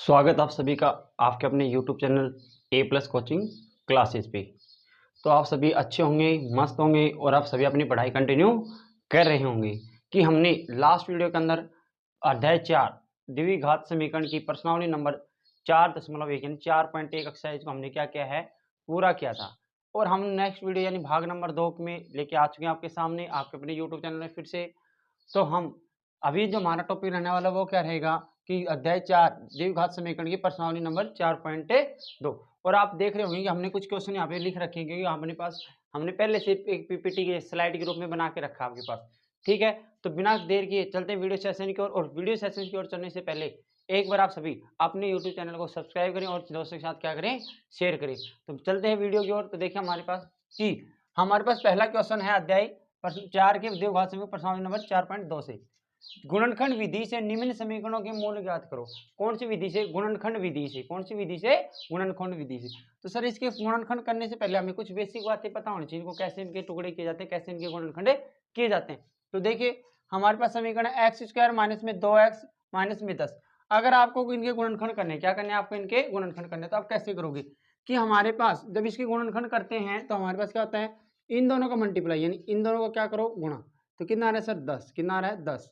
स्वागत आप सभी का आपके अपने YouTube चैनल ए प्लस कोचिंग क्लासेस पे। तो आप सभी अच्छे होंगे, मस्त होंगे और आप सभी अपनी पढ़ाई कंटिन्यू कर रहे होंगे कि हमने लास्ट वीडियो के अंदर अध्याय 4 द्विघात समीकरण की प्रश्नावली नंबर 4.1 यानी 4.1 एक्सरसाइज को हमने क्या किया है, पूरा किया था। और हम नेक्स्ट वीडियो यानी भाग नंबर 2 में लेके आ चुके हैं आपके सामने आपके अपने YouTube चैनल में फिर से। तो हम अभी जो हमारा टॉपिक रहने वाला वो क्या रहेगा कि अध्याय 4 द्विघात समीकरण की प्रश्नावली नंबर 4.2। और आप देख रहे होंगे कि हमने कुछ क्वेश्चन यहाँ पे लिख रखे हैं क्योंकि अपने पास हमने पहले से एक पीपीटी के स्लाइड के रूप में बना के रखा आपके पास। ठीक है, तो बिना देर किए चलते हैं वीडियो सेशन की ओर। और वीडियो सेशन की ओर चलने से पहले एक बार आप सभी अपने यूट्यूब चैनल को सब्सक्राइब करें और दोस्तों के साथ क्या करें, शेयर करें। तो चलते हैं वीडियो की ओर। तो देखिए हमारे पास पहला क्वेश्चन है अध्याय 4 के द्विघात समीकरण प्रश्नावली नंबर 4.2 से गुणनखंड विधि से निम्न समीकरणों के मूल ज्ञात करो। कौन सी विधि से? गुणनखंड विधि से। कौन सी विधि से? गुणनखंड विधि से। तो सर इसके गुणनखंड करने से पहले हमें कुछ बेसिक बातें पता होनी चाहिए, इनको कैसे इनके टुकड़े किए जाते हैं, कैसे इनके गुणनखंड किए जाते हैं। तो देखिए हमारे पास समीकरण है एक्स स्क्वायर माइनस में 2x माइनस में 10। अगर आपको इनके गुणनखंड करने, क्या करने आपको इनके गुणनखंड करने, तो आप कैसे करोगे कि हमारे पास जब इसके गुणनखंड करते हैं तो हमारे पास क्या होता है, इन दोनों का मल्टीप्लाई यानी इन दोनों को क्या करो, गुणा। तो कितना आ रहा है सर? 10। कितना आ रहा है? 10।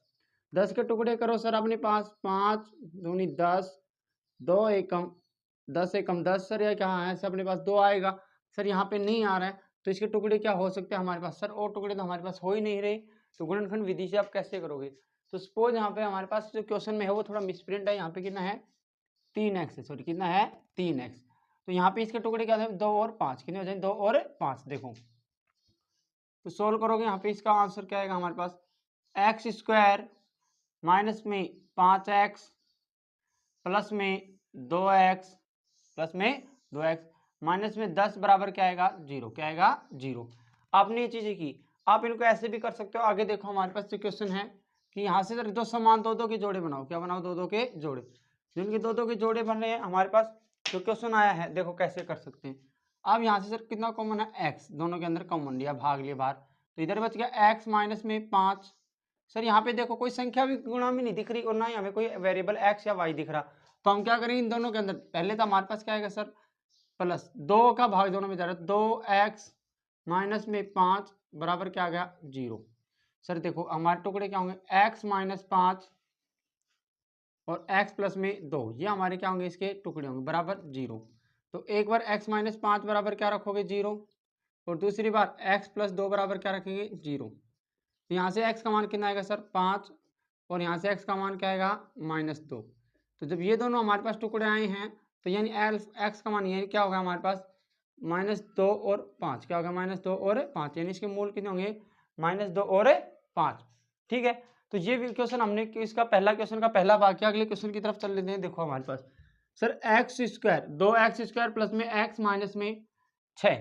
10 के टुकड़े करो सर अपने पास, 5 दूनी 10, 2 एकम 10 एकम 10 सर, या कहाँ है सर अपने पास 2 आएगा सर, यहाँ पे नहीं आ रहा है। तो इसके टुकड़े क्या हो सकते हैं हमारे पास सर? और टुकड़े तो हमारे पास हो ही नहीं रहे। तो गुणनखंड विधि से आप कैसे करोगे? तो सपोज यहाँ पे हमारे पास जो क्वेश्चन में है वो थोड़ा मिसप्रिंट है। यहाँ पे कितना है? 3x है, सॉरी कितना है? 3x। तो यहाँ पे इसके टुकड़े क्या थे? 2 और 5। कितने हो जाए? 2 और 5। देखो तो सोल्व करोगे, यहाँ पे इसका आंसर क्या आएगा हमारे पास? एक्स स्क्वायर माइनस में 5x प्लस में 2x प्लस में 2x माइनस में 10 बराबर क्या आएगा? 0। क्या आएगा? 0। आपने ये चीजें की, आप इनको ऐसे भी कर सकते हो। आगे देखो हमारे पास जो क्वेश्चन है कि यहाँ से दो समान दो के जोड़े बनाओ। क्या बनाओ? दो के जोड़े। जिनके दो के जोड़े बन रहे हैं हमारे पास जो क्वेश्चन आया है, देखो कैसे कर सकते हैं। अब यहाँ से सर कितना कॉमन है? x। दोनों के अंदर कॉमन लिया, भाग लिया बाहर, तो इधर बच गया x माइनस में 5। सर यहाँ पे देखो कोई संख्या भी गुणा में नहीं दिख रही और ना ही हमें कोई वेरिएबल x या y दिख रहा। तो हम क्या करेंगे, इन दोनों के अंदर पहले तो हमारे पास क्या आएगा सर? प्लस 2 का भाग दोनों में जा रहा है, 2x माइनस में 5 बराबर क्या आ गया? 0। सर देखो हमारे टुकड़े क्या होंगे? x माइनस 5 और x प्लस में 2, ये हमारे क्या होंगे? इसके टुकड़े होंगे बराबर 0। तो एक बार x माइनस 5 बराबर क्या रखोगे? 0। और दूसरी बार x प्लस 2 बराबर क्या रखेंगे? 0। तो यहाँ से x का मान कितना आएगा सर? 5। और यहाँ से x का मान क्या आएगा? -2। तो जब ये दोनों हमारे पास टुकड़े आए हैं तो यानी x का मान ये क्या होगा हमारे पास? -2 और 5। क्या होगा? -2 और 5, यानी इसके मूल कितने होंगे? -2 और 5। ठीक है, तो ये क्वेश्चन हमने इसका पहला क्वेश्चन का पहला भाग किया। अगले क्वेश्चन की तरफ चल लेते हैं। देखो हमारे पास sir X square 2x² plus में x माइनस में 6।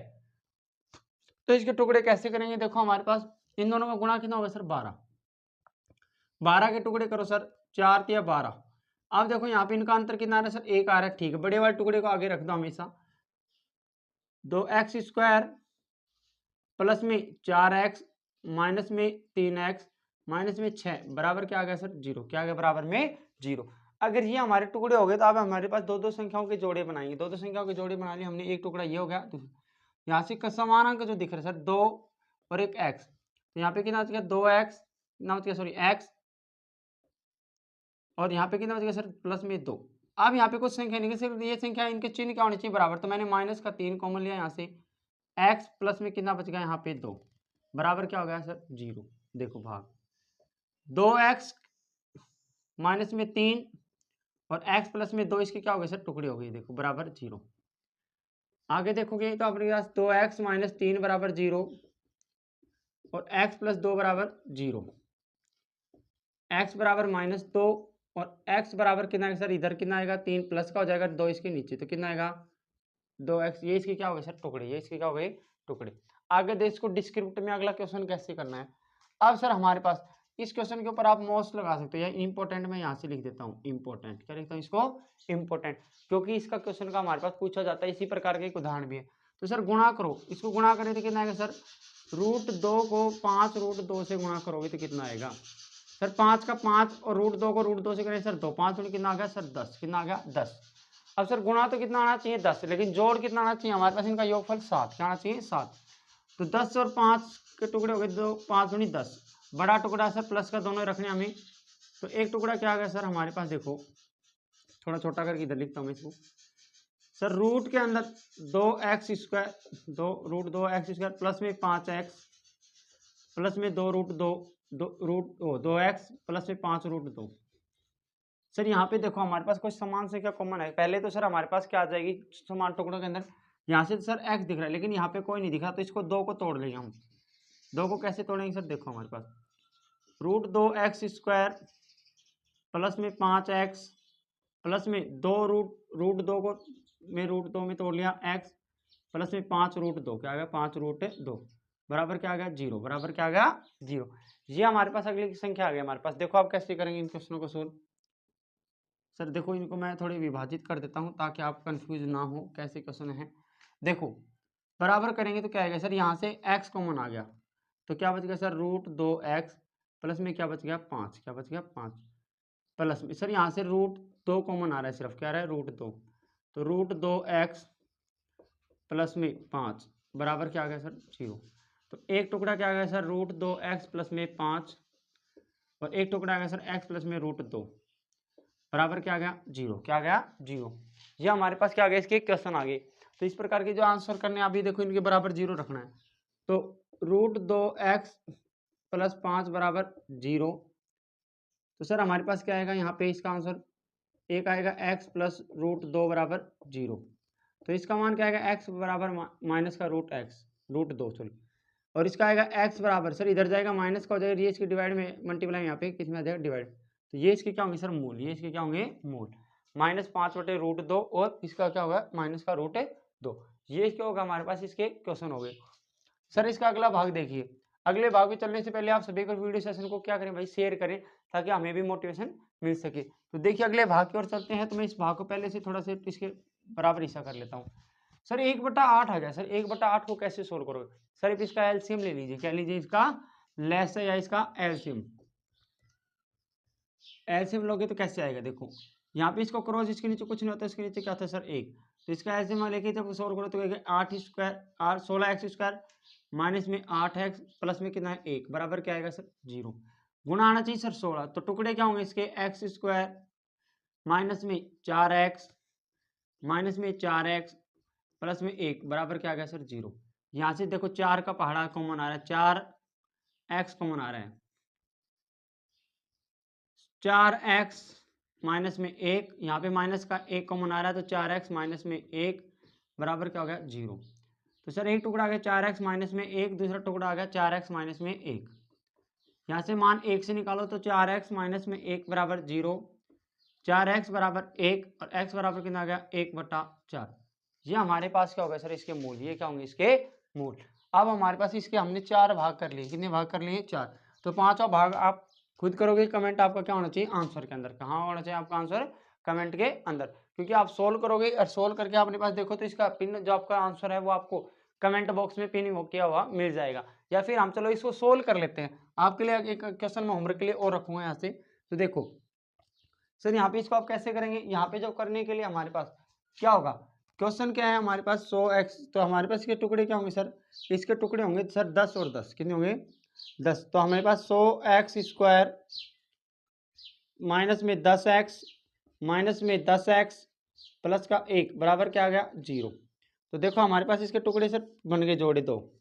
तो इसके टुकड़े कैसे करेंगे? देखो हमारे पास इन दोनों का गुणा कितना होगा सर? 12। 12 के टुकड़े करो सर, 4 या 12। अब देखो यहाँ पे इनका अंतर कितना आ रहा है सर? 1 आ रहा है। ठीक है, बड़े वाले टुकड़े को आगे रख दो हमेशा। 2x² प्लस में 4x माइनस में 3x माइनस में 6 बराबर क्या आ गया सर? 0। क्या आ गया? बराबर में 0। अगर ये हमारे टुकड़े हो गए तो अब हमारे पास दो संख्याओं के जोड़े बनाएंगे। दो संख्याओं के जोड़े बना लिए हमने। एक टुकड़ा ये हो गया, यहाँ से समान अंक जो दिख रहा है सर 2 और एक x, तो यहाँ पे कितना बच गया? 2x ना बच गया, सॉरी x, और यहाँ पे कितना बच गया सर? प्लस में 2। अब यहाँ पे कुछ संख्या नहीं, सिर्फ ये संख्या, इनके चिन्ह क्या होने चाहिए? बराबर। तो मैंने माइनस का 3 कॉमन लिया यहाँ से। x प्लस में कितना बच गया? यहाँ पे 2 बराबर क्या हो गया सर? 0। देखो भाग 2x माइनस में 3 और x प्लस में 2, इसके क्या हो गए सर? टुकड़े हो गए। देखो बराबर 0। आगे देखोगे तो अपने पास 2x माइनस 3 बराबर 0 और x प्लस 2 बराबर 0। x बराबर -2 और x बराबर कितना है सर? इधर कितना आएगा? 3 प्लस का हो जाएगा 2 इसके नीचे, तो कितना आएगा? 2x। ये इसके क्या हो गए सर? टुकड़े। ये इसके क्या हो गए? टुकड़े। आगे देख इसको डिस्क्रिप्ट में अगला क्वेश्चन कैसे करना है। अब सर हमारे पास इस क्वेश्चन के ऊपर आप मोस्ट लगा सकते हो या इंपॉर्टेंट में यहाँ से लिख देता हूँ इंपॉर्टेंट। क्या लिखता हूँ इसको? इंपॉर्टेंट, क्योंकि इसका क्वेश्चन का हमारे पास पूछा जाता है। इसी प्रकार के एक उदाहरण भी है। तो सर गुणा करो, इसको गुणा करें तो कितना आएगा सर? √2 को 5 √2 से गुणा करोगे तो कितना आएगा? सर 5 का 5 और √2 को √2 से करें सर 2, 5 दूनी कितना आ गया सर 10, कितना आ गया 10। अब सर गुणा तो कितना आना चाहिए 10, लेकिन जोड़ कितना आना चाहिए हमारे पास, इनका योगफल 7, क्या आना चाहिए 7। तो 10 और 5 के टुकड़े हो गए, 2 5 दूनी 10, बड़ा टुकड़ा सर प्लस का दोनों रखने हमें, तो एक टुकड़ा क्या आ गया सर हमारे पास, देखो थोड़ा छोटा करके इधर लिखता हूँ मैं इसको। सर रूट के अंदर 2x² 2√2x² प्लस में 5x प्लस में 2x प्लस में 5√2। सर यहाँ पे देखो हमारे पास कुछ समान संख्या कॉमन है, पहले तो सर हमारे पास क्या आ जाएगी समान टुकड़ों के अंदर, यहाँ से तो सर x दिख रहा है लेकिन यहाँ पे कोई नहीं दिख रहा, तो इसको 2 को तोड़ लेंगे हम। 2 को कैसे तोड़ेंगे सर, देखो हमारे पास √2x² प्लस में 5x प्लस में 2√2 को में √2 में तोड़ लिया x प्लस में 5√2, क्या आ गया 5√2 बराबर क्या आ गया 0, बराबर क्या आ गया 0। ये हमारे पास अगली संख्या आ गई हमारे पास। देखो आप कैसे करेंगे इन क्वेश्चनों को सोल्व। सर देखो इनको मैं थोड़ी विभाजित कर देता हूँ ताकि आप कंफ्यूज ना हो कैसे क्वेश्चन है। देखो बराबर करेंगे तो क्या आएगा सर, यहाँ से x कॉमन आ गया तो क्या बच गया सर √2x प्लस में क्या बच गया 5, क्या बच गया 5 प्लस में सर यहाँ से √2 कॉमन आ रहा है, सिर्फ क्या आ रहा है √2, तो √2x प्लस में 5 बराबर क्या आ गया सर 0। तो एक टुकड़ा क्या आ गया सर √2x प्लस में 5 और एक टुकड़ा आ गया सर x प्लस में √2 बराबर क्या आ गया 0, क्या आ गया 0। ये हमारे पास क्या आ गया, इसके क्वेश्चन आ गए। तो इस प्रकार के जो आंसर करने अभी देखो इनके बराबर 0 रखना है, तो √2x प्लस 5 बराबर 0। तो सर हमारे पास क्या आएगा यहाँ पे, इसका आंसर एक आएगा x प्लस √2 बराबर 0। तो इसका मान क्या आएगा x बराबर माइनस का √2 सॉरी, और इसका आएगा x बराबर सर इधर जाएगा माइनस का हो जाएगा, ये इसकी डिवाइड में मल्टीप्लाई यहाँ पे किस में आ जाएगा डिवाइड, तो ये इसके क्या होंगे सर मूल, ये इसके क्या होंगे मूल, -5/√2 और इसका क्या होगा माइनस का √2। ये क्या होगा हमारे पास, इसके क्वेश्चन हो गए। सर इसका अगला भाग देखिए, अगले भाग में चलने से पहले आप सभी को वीडियो सेशन को क्या करें भाई शेयर करें ताकि हमें भी मोटिवेशन मिल सके। तो देखिए अगले भाग की ओर चलते हैं, तो मैं इस भाग को पहले से थोड़ा सा इसके बराबर हिस्सा कर लेता हूँ। सर 1/8 आ गया, सर 1/8 को कैसे सोल्व करोगे सर, अब इसका एलसीएम ले लीजिए, क्या लीजिए इसका लेस या इसका एलसीएम। एलसीएम लोगे तो कैसे आएगा, देखो यहाँ पे इसको क्रॉस, इसके नीचे कुछ नहीं होता, इसके नीचे क्या होता है सर 1, तो इसका एलसीएम लेके जब सोल्व करो तो 8² 16x² माइनस में 8x प्लस में कितना है 1 बराबर क्या आएगा सर 0। गुणा आना चाहिए सर 16, तो टुकड़े क्या होंगे इसके x² माइनस में 4x माइनस में 4x प्लस में 1 बराबर क्या आ गया सर 0। यहाँ से देखो 4 का पहाड़ा कॉमन आ रहा है, 4x कॉमन आ रहा है, 4x माइनस में 1, यहाँ पे माइनस का 1 कॉमन आ रहा है, तो 4x माइनस में 1 बराबर क्या हो गया 0। तो सर एक टुकड़ा आ गया 4x माइनस में 1, दूसरा टुकड़ा आ गया 4x माइनस में 1, यहाँ से मान 1 से निकालो तो 4x माइनस में 1 बराबर 0, 4x बराबर 1 और x बराबर कितना आ गया 1/4। ये हमारे पास क्या होगा सर इसके मूल, ये क्या होंगे इसके मूल। अब हमारे पास इसके हमने 4 भाग कर लिए, कितने भाग कर लिए 4, तो 5वां भाग आप खुद करोगे, कमेंट आपका क्या होना चाहिए आंसर के अंदर, कहाँ होना चाहिए आपका आंसर कमेंट के अंदर, क्योंकि आप सोल्व करोगे और सोल्व करके अपने पास देखो तो इसका पिन जो आपका आंसर है वो आपको कमेंट बॉक्स में पिन किया हुआ मिल जाएगा। या फिर हम चलो इसको सोल्व कर लेते हैं, आपके लिए एक क्वेश्चन मैं होमवर्क के लिए और रखूंगा यहाँ से। तो देखो सर यहाँ पे इसको आप कैसे करेंगे, यहाँ पे जो करने के लिए हमारे पास क्या होगा, क्वेश्चन क्या है हमारे पास 100x, तो हमारे पास इसके टुकड़े क्या होंगे सर, इसके टुकड़े होंगे सर 10 और 10, कितने होंगे 10, तो हमारे पास 100x² माइनस में 10x माइनस में 10x प्लस का 1 बराबर क्या आ गया 0। तो देखो हमारे पास इसके टुकड़े सर बन गए जोड़े, दो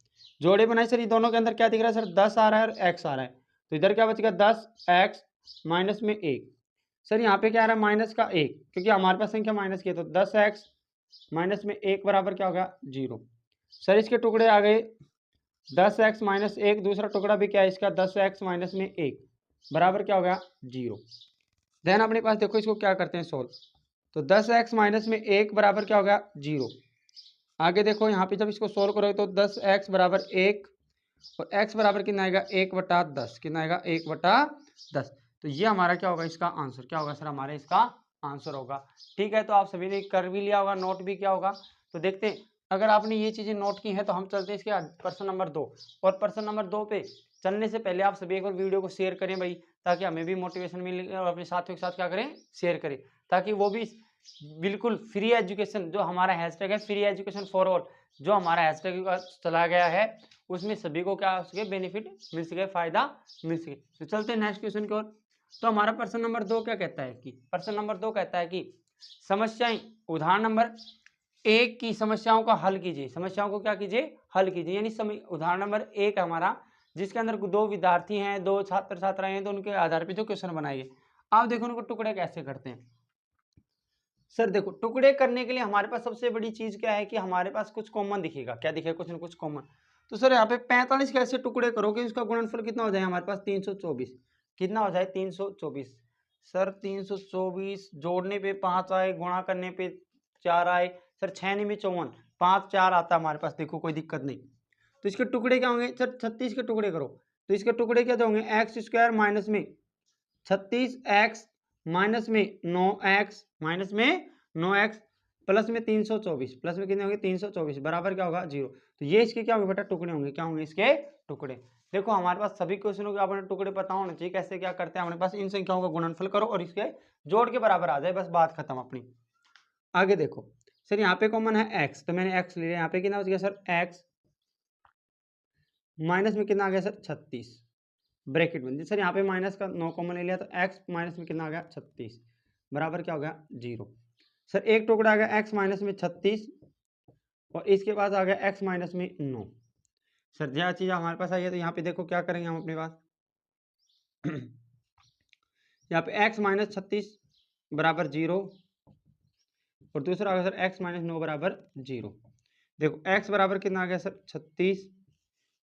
जोड़े बनाए सर, ये दोनों के अंदर क्या दिख रहा है सर 10 आ रहा है और x आ रहा है, तो इधर क्या बचेगा 10x माइनस में 1, सर यहाँ पे क्या आ रहा है माइनस का 1, क्योंकि हमारे पास संख्या माइनस की है, तो 10x माइनस में 1 बराबर क्या होगा 0। सर इसके टुकड़े आ गए 10x माइनस 1, दूसरा टुकड़ा भी क्या है इसका 10x माइनस में 1 बराबर क्या हो गया 0। देन अपने पास देखो इसको क्या करते हैं सोल्व, तो 10x माइनस में 1 बराबर क्या हो गया 0। आगे देखो यहाँ पे जब इसको सोल्व करोगे तो 10x बराबर 1 और x बराबर कितना आएगा 1/10, कितना आएगा 1/10। तो ये हमारा क्या होगा इसका आंसर, क्या होगा सर हमारा इसका आंसर होगा। ठीक है, तो आप सभी ने कर भी लिया होगा, नोट भी किया होगा। तो देखते हैं अगर आपने ये चीजें नोट की हैं तो हम चलते हैं इसके प्रश्न नंबर 2, और प्रश्न नंबर 2 पे चलने से पहले आप सभी एक बार वीडियो को शेयर करें भाई, ताकि हमें भी मोटिवेशन मिले और अपने साथियों के साथ क्या करें, शेयर करें, ताकि वो भी बिल्कुल फ्री एजुकेशन, जो हमारा हैशटैग है फ्री एजुकेशन फॉर ऑल, जो हमारा हैशटैग चला गया है, उसमें सभी को क्या हो सके, बेनिफिट मिल सके, फायदा मिल सके। तो चलते हैं नेक्स्ट क्वेश्चन की ओर। तो हमारा प्रश्न नंबर 2 क्या कहता है कि प्रश्न नंबर 2 कहता है कि समस्याएं, उदाहरण नंबर 1 की समस्याओं का हल कीजिए। समस्याओं को क्या कीजिए, हल कीजिए। यानी उदाहरण नंबर 1 हमारा, जिसके अंदर 2 विद्यार्थी हैं, 2 छात्र छात्राएं हैं, तो उनके आधार पर जो क्वेश्चन बनाइए। आप देखो उनको टुकड़े कैसे करते हैं। सर देखो, टुकड़े करने के लिए हमारे पास सबसे बड़ी चीज क्या है कि हमारे पास कुछ कॉमन दिखेगा। क्या दिखेगा, कुछ ना कुछ कॉमन। तो सर यहाँ पे 45 कैसे टुकड़े करोगे, उसका गुणनफल कितना हो जाए हमारे पास 324। कितना हो जाए 324। सर 324 जोड़ने पे 5 आए, गुणा करने पे 4 आए। सर 6 में 54, 5 4 आता है हमारे पास, देखो कोई दिक्कत नहीं। तो इसके टुकड़े क्या होंगे सर, 36 के टुकड़े करो। तो इसके टुकड़े क्या होंगे, एक्स स्क्वायर माइनस में 36x माइनस में 9x माइनस में 9x प्लस में 324, प्लस में कितने होंगे 324 बराबर क्या होगा 0। तो ये इसके क्या होंगे बेटा, टुकड़े होंगे। क्या होंगे इसके टुकड़े। देखो हमारे पास सभी क्वेश्चनों के अपने टुकड़े पता होना चाहिए। कैसे क्या करते हैं, हमारे पास इन संख्याओं का गुणनफल करो और इसके जोड़ के बराबर आ जाए, बस बात खत्म अपनी। आगे देखो सर, यहाँ पे कॉमन है x, तो मैंने x ले लिया। यहाँ पे कितना बच गया सर, x माइनस में कितना आ गया सर 36 ब्रैकेट में। सर यहाँ पे माइनस का 9 कॉमन ले लिया, तो x माइनस में कितना आ गया 36 बराबर क्या हो गया 0। सर एक टुकड़ा आ गया x माइनस में 36 और इसके पास आ गया x माइनस में 9। सर यह चीज़ हमारे पास आई है, तो यहाँ पे देखो क्या करेंगे हम अपने पास यहाँ पे x माइनस 36 बराबर 0 और दूसरा आ गया सर x माइनस 9 बराबर 0। देखो x बराबर कितना आ गया सर 36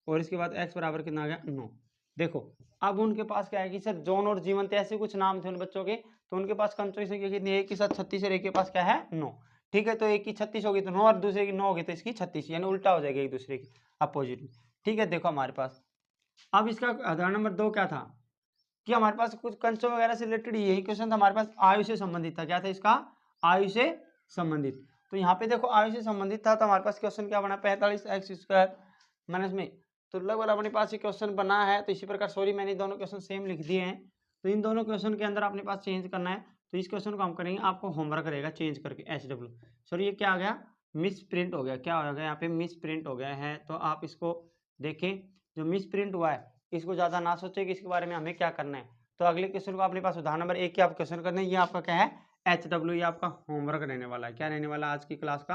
और इसके बाद x बराबर कितना आ गया 9। देखो अब उनके पास क्या है कि सर जॉन और जीवंत ऐसे कुछ नाम थे उन बच्चों के, तो उनके पास कंट्री संख्या कितनी है, एक के साथ 36 और एक के पास क्या है 9। ठीक है, तो एक की 36 होगी तो 9 और दूसरे की 9 होगी तो इसकी 36, यानी उल्टा हो जाएगा एक दूसरे की अपोजिट में। ठीक है, देखो हमारे पास अब इसका उदाहरण नंबर 2 क्या था कि हमारे पास कुछ कंचों वगैरह से रिलेटेड यही क्वेश्चन था हमारे पास, आयु से संबंधित था। क्या था इसका, आयु से संबंधित। तो यहाँ पे देखो आयु से संबंधित था, तो हमारे पास क्वेश्चन क्या बना, 45x स्क्वायर माइनस में, तो लगभग अपने पास ये क्वेश्चन बना है। तो इसी प्रकार सॉरी मैंने दोनों क्वेश्चन सेम लिख दिए हैं, तो इन दोनों क्वेश्चन के अंदर अपने पास चेंज करना है। तो इस क्वेश्चन को हम करेंगे, आपको होमवर्क रहेगा चेंज करके HW। सॉरी ये क्या आ गया, मिस प्रिंट हो गया। क्या हो गया यहाँ पे, मिस प्रिंट हो गया है। तो आप इसको देखें, जो मिस प्रिंट हुआ है इसको ज़्यादा ना सोचें कि इसके बारे में हमें क्या करना है। तो अगले क्वेश्चन को अपने पास उदाहरण नंबर 1 के आप क्वेश्चन करने, ये आपका क्या है HW, ये आपका होमवर्क रहने वाला है। क्या रहने वाला है आज की क्लास का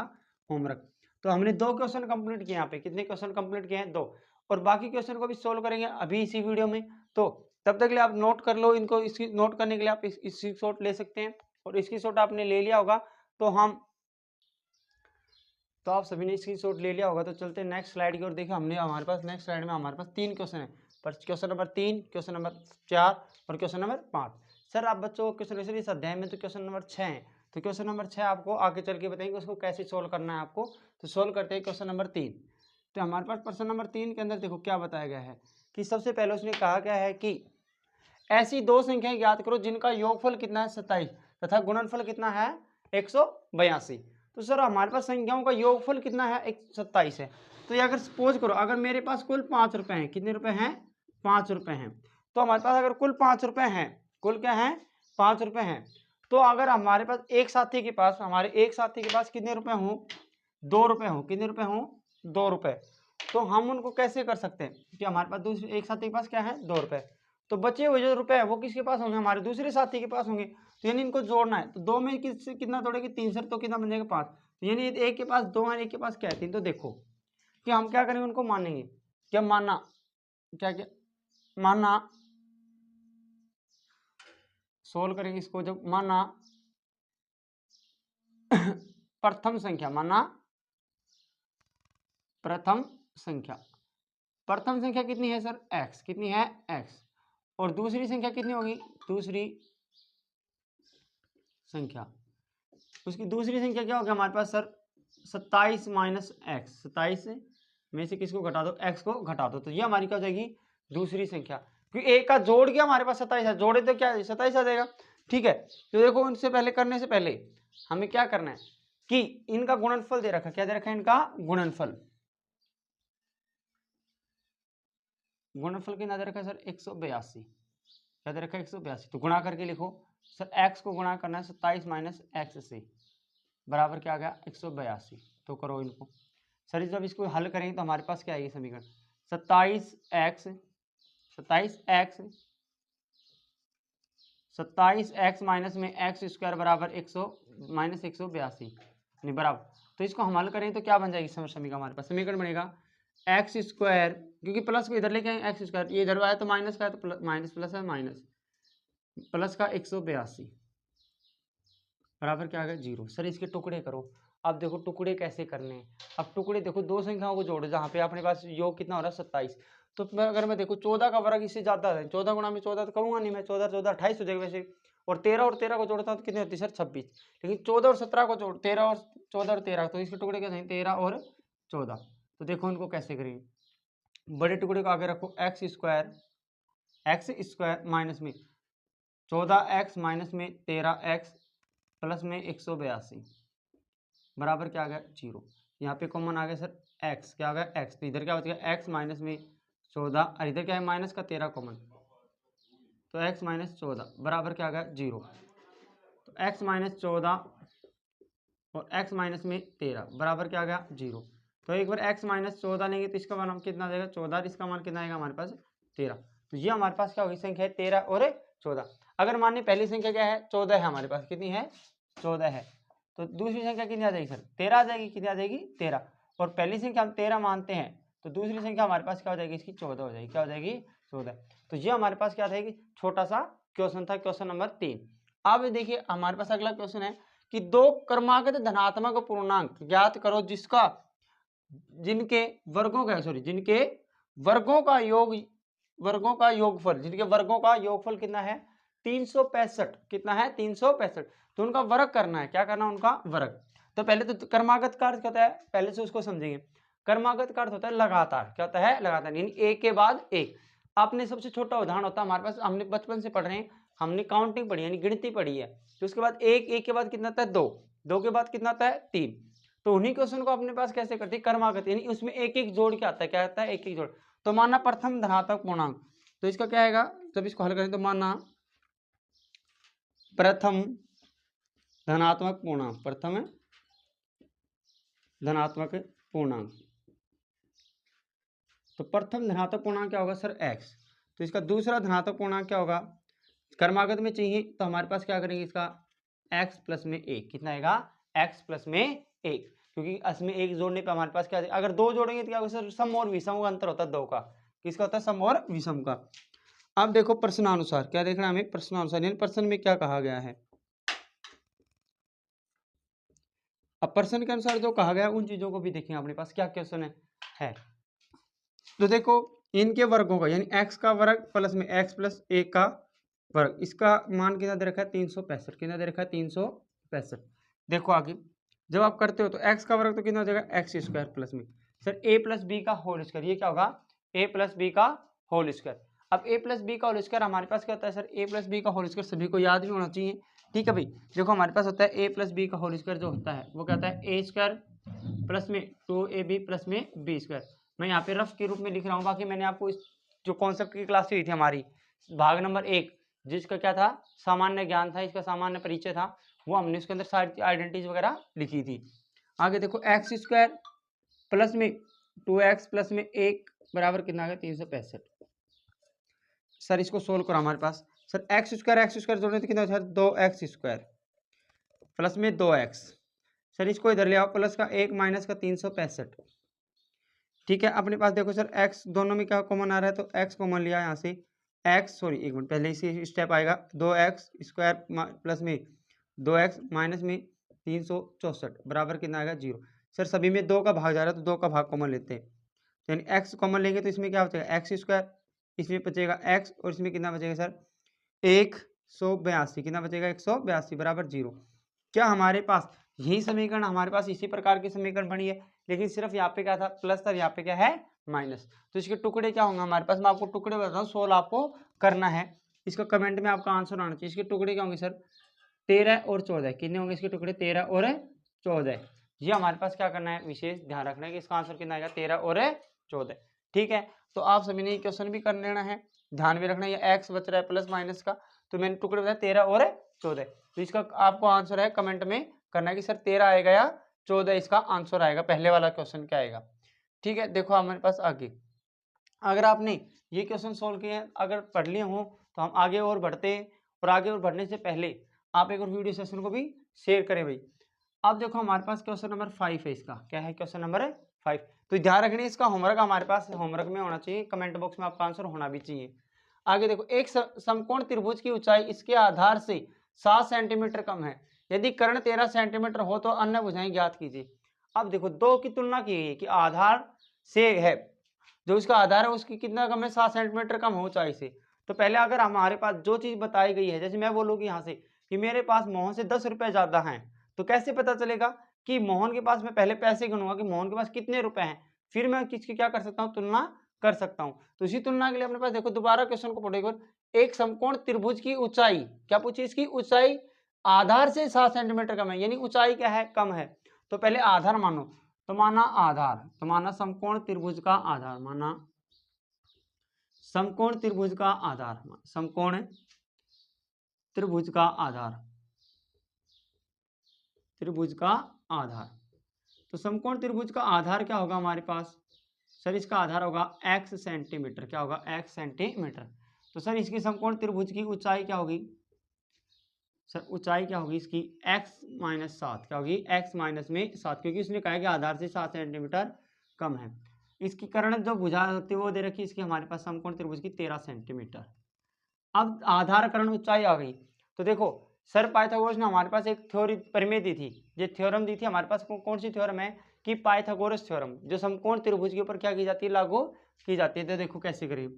होमवर्क। तो हमने 2 क्वेश्चन कंप्लीट किए, यहाँ पे कितने क्वेश्चन कंप्लीट किए हैं 2, और बाकी क्वेश्चन को भी सोल्व करेंगे अभी इसी वीडियो में। तो तब तक के लिए आप नोट कर लो इनको, इसकी नोट करने के लिए आप इसकी शॉट ले सकते हैं, और इसकी शॉट आपने ले लिया होगा तो आप सभी ने इसकी शॉट ले लिया होगा। तो चलते हैं नेक्स्ट स्लाइड की ओर। देखिए हमने हमारे पास नेक्स्ट स्लाइड में हमारे पास 3 क्वेश्चन है, पर क्वेश्चन नंबर 3, क्वेश्चन नंबर 4 और क्वेश्चन नंबर 5। सर आप बच्चों को क्वेश्चन इस अध्याय में तो क्वेश्चन नंबर 6 है, तो क्वेश्चन नंबर 6 आपको आगे चल के बताएंगे उसको कैसे सोल्व करना है आपको। तो सोल्व करते हैं क्वेश्चन नंबर 3। तो हमारे पास प्रश्न नंबर 3 के अंदर देखो क्या बताया गया है कि सबसे पहले उसने कहा गया है कि ऐसी 2 संख्याएं ज्ञात करो जिनका योगफल कितना है 27 तथा गुणनफल कितना है 182। तो सर हमारे पास संख्याओं का योगफल कितना है 27 है। तो ये अगर सपोज करो अगर मेरे पास कुल 5 रुपए हैं, कितने रुपए हैं 5 रुपए हैं, तो हमारे पास अगर कुल 5 रुपए हैं, कुल क्या है 5 रुपए हैं, तो अगर हमारे पास एक साथी के पास, हमारे एक साथी के पास कितने रुपए हों 2 रुपए हों, कितने रुपए हों 2 रुपए, तो हम उनको कैसे कर सकते हैं कि हमारे पास दूसरे एक साथी के पास क्या है 2 रुपए, तो बचे हुए जो रुपए है वो किसके पास होंगे हमारे दूसरे साथी के पास होंगे। तो यानी इनको जोड़ना है, तो 2 में कितना तोड़ेगी 3 से, तो कितना बन जाएगा 5। तो यानी एक के पास 2 है, एक के पास क्या है 3। तो देखो कि हम क्या करेंगे उनको मानेंगे, क्या मानना, क्या क्या मानना, सोल्व करेंगे इसको जब माना प्रथम संख्या, माना प्रथम संख्या, प्रथम संख्या कितनी है सर x, कितनी है x, और दूसरी संख्या कितनी होगी, दूसरी संख्या, उसकी दूसरी संख्या क्या होगी हमारे पास सर 27 माइनस एक्स, 27 में से किसको घटा दो, x को घटा दो, तो ये हमारी क्या हो जाएगी दूसरी संख्या, क्योंकि एक का जोड़ के हमारे पास 27 है, जोड़े तो क्या 27 आ जाएगा। ठीक है, तो देखो उनसे पहले करने से पहले हमें क्या करना है कि इनका गुणनफल दे रखा, क्या दे रखा है इनका गुणनफल, गुणनफल कितना दे रखा है सर 182, क्या दे रखा है 182। तो गुणा करके लिखो सर, x को गुणा करना है 27 माइनस एक्स से, बराबर क्या आ गया 182। तो करो इनको सर, जब इसको हल करेंगे तो हमारे पास क्या आएगी समीकरण 27x माइनस में एक्स स्क्वायर बराबर 182 नहीं बराबर। तो इसको हम हल करें तो क्या बन जाएगी समीकरण, हमारे पास समीकरण बनेगा एक्स स्क्वायर, क्योंकि प्लस को इधर लेके आए एक्स स्क्वायर, ये इधर आया तो माइनस का है, तो माइनस प्लस है, माइनस प्लस का 182 बराबर क्या आ गया 0। सर इसके टुकड़े करो। अब देखो टुकड़े कैसे करने हैं। अब टुकड़े देखो, दो संख्याओं को जोड़ो जहाँ पे अपने पास योग कितना हो रहा है 27। तो अगर मैं देखो 14 का वर्ग इससे ज्यादा है, 14 गुणा में 14 तो करूंगा नहीं मैं, 14 14 28 हो जाएगा वैसे। और 13 को जोड़ता हूँ तो कितनी होती है सर 26। लेकिन 14 और 17 को जोड़, 13 और 14 और 13, तो इसके टुकड़े क्या हैं 13 और 14। तो देखो इनको कैसे करेंगे। बड़े टुकड़े को आगे रखो, एक्स स्क्वायर माइनस में 14x माइनस में 13x प्लस में 182 बराबर क्या आ गया 0। यहाँ पे कॉमन आ गया सर x, क्या आ गया x, तो इधर क्या बच गया x माइनस में 14, और इधर क्या है माइनस का 13 कॉमन, तो x माइनस 14 बराबर क्या आ गया 0। तो x माइनस 14 और x माइनस में 13 बराबर क्या आ गया 0। तो एक बार x माइनस 14 लेंगे तो इसका मान कितना आ जाएगा 14, इसका मान कितना आएगा हमारे पास 13। तो ये हमारे पास क्या होगी संख्या है 13 और 14। अगर मानिए पहली संख्या क्या है 14 है, हमारे पास कितनी है 14 है, तो दूसरी संख्या कितनी आ जाएगी सर 13 आ जाएगी, कितनी आ जाएगी 13। और पहली संख्या हम 13 मानते हैं, तो दूसरी संख्या हमारे पास क्या हो जाएगी इसकी 14 हो जाएगी, क्या हो जाएगी 14। तो ये हमारे पास क्या था, छोटा सा क्वेश्चन था, क्वेश्चन नंबर 3। अब देखिए हमारे पास अगला क्वेश्चन है कि दो क्रमागत धनात्मक पूर्णांक ज्ञात करो जिनके वर्गों का योगफल, जिनके वर्गों का योगफल कितना है 365, कितना है 365। तो उनका वर्ग करना है, क्या करना है उनका वर्ग। तो पहले तो क्रमागत का अर्थ क्या होता है, पहले से उसको समझेंगे। क्रमागत का अर्थ होता है लगातार, क्या होता है लगातार, यानी एक के बाद एक। आपने सबसे छोटा उदाहरण होता है हमारे पास, हमने बचपन से पढ़ रहे हैं, हमने काउंटिंग पढ़ी यानी गिनती पढ़ी है। तो उसके बाद एक के बाद कितना आता है 2, 2 के बाद कितना आता है 3। तो उन्हीं क्वेश्चन को अपने पास कैसे करते हैं क्रमागत, यानी उसमें एक एक जोड़ के आता है, क्या आता है एक एक जोड़। तो मानना प्रथम धनात्मक पूर्णांक, तो इसका क्या आएगा जब इसको हल करें तो मानना प्रथम धनात्मक पूर्णांक, प्रथम धनात्मक पूर्णांक। तो प्रथम धनात्मक पूर्णांक क्या होगा सर x। तो इसका दूसरा धनात्मक पूर्णांक क्या होगा, क्रमागत में चाहिए तो हमारे पास क्या करेंगे इसका x प्लस में 1, कितना आएगा x प्लस में 1, क्योंकि इसमें एक जोड़ने पे हमारे पास क्या है, अगर दो जोड़ेंगे तो क्या होगा सर सम और विषम का अंतर होता है दो का, किसका होता है सम और विषम का। अब देखो प्रश्नानुसार क्या देखना हमें, प्रश्नानुसार यानी प्रश्न में क्या कहा गया है। अब प्रश्न के अनुसार जो कहा गया उन चीजों को भी देखेंगे अपने पास क्या क्वेश्चन है। तो देखो इनके वर्गों का यानी x का वर्ग प्लस में x प्लस 1 का वर्ग, इसका मान कितना दे रखा है 365, कितना दे रखा है 365। देखो आगे जब आप करते हो तो x का वर्ग तो कितना हो जाएगा x स्क्वायर प्लस में सर a प्लस बी का होल स्क्वायर, ये क्या होगा a प्लस बी का होल स्क्वायर। अब a प्लस बी का होल स्क्वायर हमारे पास क्या होता है सर a प्लस बी का होल स्क्वायर सभी को याद भी होना चाहिए, ठीक है भाई। देखो हमारे पास होता है a प्लस बी का होल स्क्वायर जो होता है वो क्या होता है a स्क्वायर प्लस में 2ab प्लस में b स्क्वायर। मैं यहाँ पे रफ के रूप में लिख रहा हूँ, बाकी मैंने आपको इस जो कॉन्सेप्ट की क्लास हुई थी हमारी भाग नंबर 1 जिसका क्या था सामान्य ज्ञान था, इसका सामान्य परिचय था, वो हमने उसके अंदर सारी आइडेंटिटीज वगैरह लिखी थी। आगे देखो एक्स स्क्वायर प्लस में 2x प्लस में 1 बराबर कितना आ गया 365। सर इसको सोल्व करो हमारे पास, सर एक्स स्क्वायर जोड़ने तो कितना सर 2x स्क्वायर प्लस में 2x, सर इसको इधर ले आओ प्लस का 1 माइनस का 365, ठीक है। अपने पास देखो सर x दोनों में क्या कॉमन आ रहा है, तो x कॉमन लिया यहाँ से एक मिनट पहले इसी स्टेप आएगा 2x स्क्वायर प्लस में 2x माइनस में 364 बराबर कितना आएगा 0। सर सभी में 2 का भाग जा रहा है तो 2 का भाग कॉमन लेते हैं, तो यानी x कॉमन लेंगे तो इसमें क्या बचेगा x स्क्वायर, इसमें बचेगा x और इसमें कितना बचेगा सर 182, कितना बचेगा 182 बराबर 0। क्या हमारे पास यही समीकरण, हमारे पास इसी प्रकार की समीकरण बनी है, लेकिन सिर्फ यहाँ पे क्या था प्लस था, यहाँ पे क्या है माइनस। तो इसके टुकड़े क्या होंगे हमारे पास, मैं आपको टुकड़े बता रहा हूँ, सोल्व आपको करना है। इसका कमेंट में आपका आंसर आना चाहिए। इसके टुकड़े क्या होंगे सर 13 और 14, कितने होंगे इसके टुकड़े 13 और 14। ये हमारे पास क्या करना है विशेष ध्यान रखना है कि इसका आंसर कितना आएगा 13 और 14। ठीक है, तो आप सभी ने ये क्वेश्चन भी कर लेना है, ध्यान में रखना। ये एक्स बच रहा है प्लस माइनस का, तो मैंने टुकड़े बताया 13 और 14। तो इसका आपको आंसर है कमेंट में करना है कि सर 13 आएगा या 14 इसका आंसर आएगा, पहले वाला क्वेश्चन क्या आएगा। ठीक है, देखो हमारे पास आगे, अगर आपने ये क्वेश्चन सोल्व किए हैं, अगर पढ़ लिए हों, तो हम आगे और बढ़ते हैं। और आगे और बढ़ने से पहले आप एक और वीडियो सेशन को भी शेयर करें भाई। अब देखो हमारे पास क्वेश्चन नंबर 5 है, इसका क्या है, क्वेश्चन नंबर 5। तो ध्यान रखना इसका होमवर्क हमारे पास होमवर्क में होना चाहिए, कमेंट बॉक्स में आपका आंसर होना भी चाहिए। आगे देखो, एक समकोण त्रिभुज की ऊंचाई इसके आधार से 7 सेंटीमीटर कम है, यदि कर्ण 13 सेंटीमीटर हो तो अन्य भुजाएं ज्ञात कीजिए। अब देखो दो की तुलना की गई कि आधार से है, जो इसका आधार है उसकी कितना कम है, 7 सेंटीमीटर कम हो ऊंचाई से। तो पहले अगर हमारे पास जो चीज बताई गई है, जैसे मैं बोलूँ कि यहाँ से कि मेरे पास मोहन से 10 रुपए ज्यादा हैं, तो कैसे पता चलेगा कि मोहन के पास, मैं पहले पैसे गिनूंगा कि मोहन के पास कितने रुपए हैं, फिर मैं किसकी क्या कर सकता हूँ, तुलना कर सकता हूँ। तो इसी तुलना के लिए अपने पास देखो, दोबारा क्वेश्चन को पढ़ो एक बार। एक समकोण त्रिभुज की ऊंचाई, क्या पूछी, इसकी ऊंचाई आधार से 7 सेंटीमीटर कम है, यानी ऊंचाई क्या है, कम है। तो पहले आधार मानो, तो माना आधार, तो माना समकोण त्रिभुज का आधार, माना समकोण त्रिभुज का आधार, समकोण त्रिभुज का आधार, त्रिभुज का आधार। तो समकोण त्रिभुज का आधार क्या होगा हमारे पास, सर इसका आधार होगा x सेंटीमीटर, क्या होगा, x सेंटीमीटर। तो सर इसकी समकोण त्रिभुज की ऊंचाई क्या होगी, सर ऊंचाई क्या होगी इसकी, x माइनस 7, क्या होगी, x माइनस में 7, क्योंकि उसने कहा कि आधार से 7 सेंटीमीटर कम है। इसकी कर्ण जो भुजा होती है वो दे रखी, इसकी हमारे पास समकोण त्रिभुज की 13 सेंटीमीटर। अब आधार कर्ण ऊंचाई आ गई, तो देखो सर पाइथागोरस ने हमारे पास एक थ्योरी प्रमेय दी थी, ये थ्योरम दी थी हमारे पास, कौन सी थ्योरम है, कि पाइथागोरस थ्योरम, जो समकोण त्रिभुज के ऊपर क्या की जाती है, लागू की जाती है। तो देखो कैसे करें,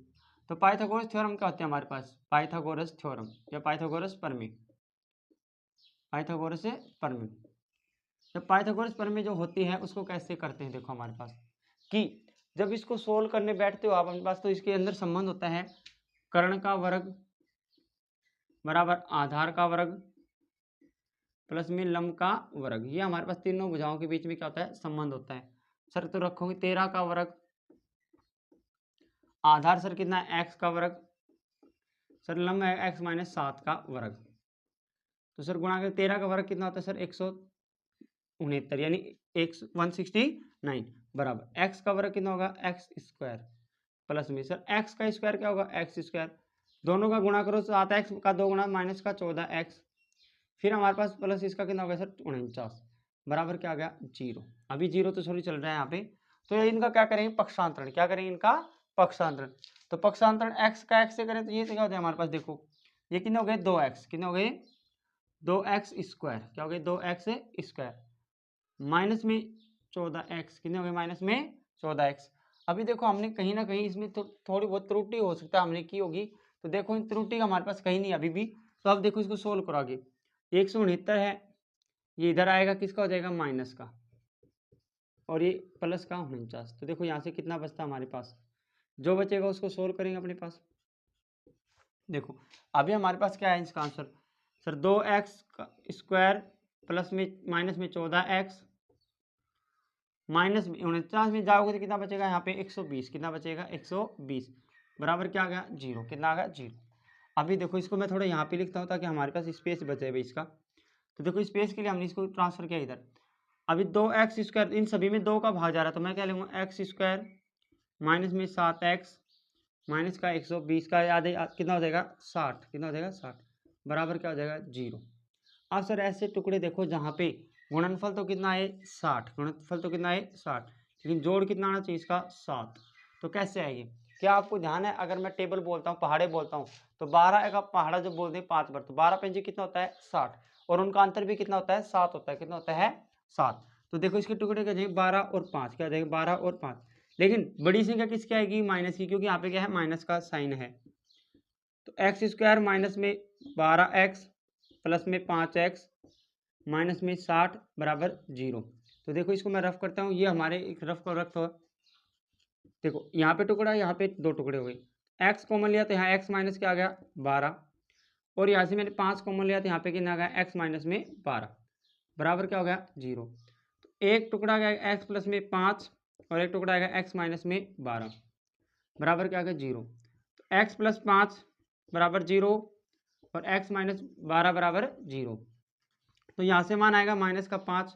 तो पाइथागोरस थ्योरम क्या होती है हमारे पास, पाइथागोरस थ्योरम या पाइथागोरस प्रमेय, पाइथागोरस प्रमेय। जब पाइथागोरस प्रमेय जो होती है उसको कैसे करते हैं, देखो हमारे पास कि जब इसको सोल्व करने बैठते हो आप अपने पास, तो इसके अंदर संबंध होता है कर्ण का वर्ग बराबर आधार का वर्ग प्लस में लंब का वर्ग। ये हमारे पास तीनों भुजाओं के बीच में क्या होता है, संबंध होता है। सर तो रखोगे 13 का वर्ग, आधार सर कितना है, x का वर्ग, सर लंब है x माइनस 7 का वर्ग। तो सर गुणा कर 13 का वर्ग कितना होता है सर 169, यानी 169 बराबर x का वर्ग कितना होगा, x स्क्वायर प्लस में सर x का स्क्वायर क्या होगा, x स्क्वायर, दोनों का गुणा करो तो आता है x का 2 गुणा माइनस का 14x, फिर हमारे पास प्लस इसका कितना होगा सर 49 बराबर क्या आ गया 0। अभी 0 तो सॉरी चल रहा है यहाँ पे, तो इनका क्या करेंगे, पक्षांतरण, क्या करेंगे इनका पक्षांतरण। तो पक्षांतरण x का x से करें तो ये क्या होता है हमारे पास, देखो ये कितने हो गए 2x, कितने हो गए 2x स्क्वायर, क्या हो गए 2x स्क्वायर माइनस में 14x, कितने हो गए माइनस में 14x। अभी देखो हमने कहीं ना कहीं इसमें तो थोड़ी बहुत त्रुटि हो सकता है हमने की होगी, तो देखो इन त्रुटि हमारे पास कहीं नहीं अभी भी। तो अब देखो इसको सोल्व करो आगे, 169 है, ये इधर आएगा किसका हो जाएगा, माइनस का, और ये प्लस का 49। तो देखो यहाँ से कितना बचता है हमारे पास, जो बचेगा उसको सोल्व करेंगे अपने पास। देखो अभी हमारे पास क्या है इसका answer, sir 2x square plus में माइनस में 14x माइनस में 49 में जाओगे तो कितना बचेगा यहाँ पे 120, कितना बचेगा 120 बराबर क्या आ गया 0, कितना आ गया 0। अभी देखो इसको मैं थोड़ा यहाँ पे लिखता हूँ ताकि हमारे पास स्पेस बचे भाई इसका। तो देखो स्पेस के लिए हमने इसको ट्रांसफर किया इधर। अभी 2x स्क्वायर, इन सभी में 2 का भाग जा रहा है, तो मैं क्या लूँगा x स्क्वायर माइनस में 7x माइनस का 120 का याद है कितना हो जाएगा 60, कितना हो जाएगा 60 बराबर क्या हो जाएगा 0। अब सर ऐसे टुकड़े देखो जहाँ पे गुणनफल तो कितना है 60, गुणनफल तो कितना है 60, लेकिन जोड़ कितना आना चाहिए इसका 7। तो कैसे आएगी, क्या आपको ध्यान है, अगर मैं टेबल बोलता हूँ पहाड़े बोलता हूँ तो 12 का पहाड़ा जब बोलते हैं 5 बार, तो 12 पंजे कितना होता है 60, और उनका अंतर भी कितना होता है 7 होता है, कितना होता है 7। तो देखो इसके टुकड़े क्या जाएंगे 12 और 5, क्या जाएगा 12 और 5, लेकिन बड़ी संख्या किसकी आएगी माइनस की, क्योंकि यहाँ पे क्या है माइनस का साइन है। तो एक्स स्क्वायर माइनस में 12x प्लस में 5x माइनस में 60 बराबर 0। तो देखो इसको मैं रफ करता हूँ, ये हमारे एक रफ को रख, देखो यहाँ पे टुकड़ा, यहाँ पे 2 टुकड़े हो गए, x कॉमन लिया तो यहाँ x माइनस क्या आ गया 12, और यहाँ से मैंने 5 कॉमन लिया तो यहाँ पे कितना आ गया x माइनस में 12 बराबर क्या हो गया 0। तो एक टुकड़ा गया x प्लस में 5 और एक टुकड़ा आएगा x माइनस में 12। बराबर क्या आ गया 0। तो x प्लस 5 बराबर 0 और x माइनस 12 बराबर 0। तो यहाँ से मान आएगा माइनस का 5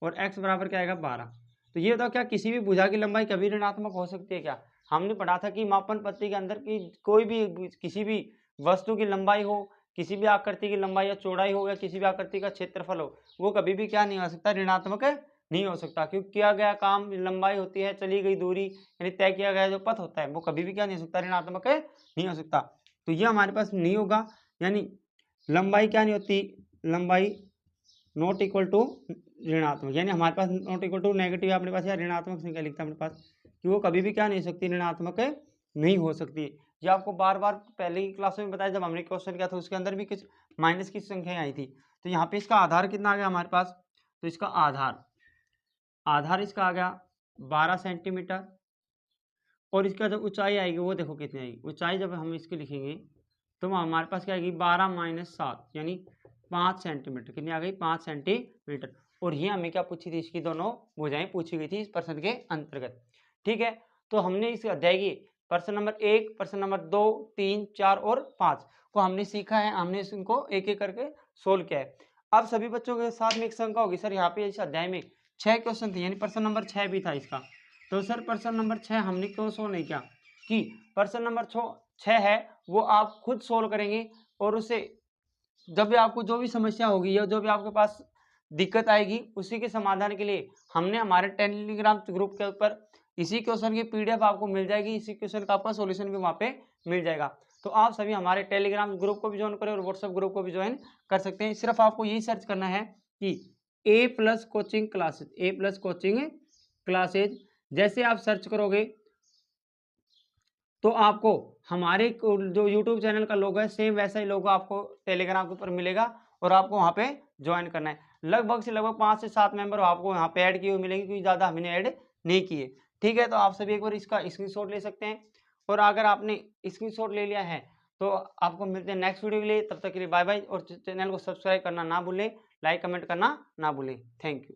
और x बराबर क्या आएगा 12। तो ये बताओ क्या किसी भी भुजा की लंबाई कभी ऋणात्मक हो सकती है क्या? हमने पढ़ा था कि मापन पट्टी के अंदर की कोई भी किसी भी वस्तु की लंबाई हो, किसी भी आकृति की लंबाई या चौड़ाई हो या किसी भी आकृति का क्षेत्रफल हो, वो कभी भी क्या नहीं हो सकता, ऋणात्मक नहीं हो सकता। क्योंकि किया गया काम लंबाई होती है, चली गई दूरी यानी तय किया गया जो पथ होता है वो कभी भी क्या नहीं हो सकता, ऋणात्मक नहीं हो सकता। तो ये हमारे पास नहीं होगा, यानी लंबाई क्या नहीं होती, लंबाई नॉट इक्वल टू ऋणात्मक, यानी हमारे पास नॉट इक्वल टू नेगेटिव अपने पास या ऋणात्मक संख्या लिखता है अपने पास कि वो कभी भी क्या नहीं हो सकती, ऋणात्मक नहीं हो सकती। ये आपको बार बार पहले की क्लास में बताया, जब हमने क्वेश्चन किया था उसके अंदर भी कुछ माइनस की संख्या आई थी। तो यहाँ पे इसका आधार कितना आ गया हमारे पास, तो इसका आधार इसका आ गया 12 सेंटीमीटर और इसका जब ऊंचाई आएगी वो देखो कितनी आएगी, ऊंचाई जब हम इसकी लिखेंगे तो हमारे पास क्या आएगी 12 माइनस 7 यानी 5 सेंटीमीटर। कितनी आ गई 5 सेंटीमीटर। और ये हमें क्या पूछी थी, इसकी दोनों भुजाएं पूछी गई थी इस प्रश्न के अंतर्गत। ठीक है, तो हमने इस अध्याय की प्रश्न नंबर 1, प्रश्न नंबर 2, 3, 4 और 5 को हमने सीखा है, हमने इनको एक एक करके सोल्व किया है। अब सभी बच्चों के साथ में एक शंका होगी, सर यहाँ पे इस अध्याय में 6 क्वेश्चन थे, यानी प्रश्न नंबर 6 भी था इसका, तो सर प्रश्न नंबर 6 हमने क्यों सोल्व नहीं किया? कि प्रश्न नंबर 6 है वो आप खुद सोल्व करेंगे और उसे जब भी आपको जो भी समस्या होगी या जो भी आपके पास दिक्कत आएगी उसी के समाधान के लिए हमने हमारे टेलीग्राम ग्रुप के ऊपर इसी क्वेश्चन की पीडीएफ आपको मिल जाएगी, इसी क्वेश्चन का आपका सॉल्यूशन भी वहाँ पे मिल जाएगा। तो आप सभी हमारे टेलीग्राम ग्रुप को भी ज्वाइन करें और व्हाट्सएप ग्रुप को भी ज्वाइन कर सकते हैं। सिर्फ आपको यही सर्च करना है कि A+ coaching classes, A+ coaching classes जैसे आप सर्च करोगे तो आपको हमारे जो YouTube चैनल का लोगो है सेम वैसा ही लोगो आपको टेलीग्राम के ऊपर मिलेगा और आपको वहाँ पे ज्वाइन करना है। लगभग से लगभग 5 से 7 मेंबर आपको यहाँ पे ऐड किए हुए मिलेंगे, क्योंकि ज़्यादा हमने ऐड नहीं किए। ठीक है, तो आप सभी एक बार इसका स्क्रीनशॉट ले सकते हैं और अगर आपने स्क्रीनशॉट ले लिया है तो आपको मिलते हैं नेक्स्ट वीडियो के लिए। तब तक के लिए बाय बाय और चैनल को सब्सक्राइब करना ना भूलें, लाइक कमेंट करना ना भूलें। Thank you.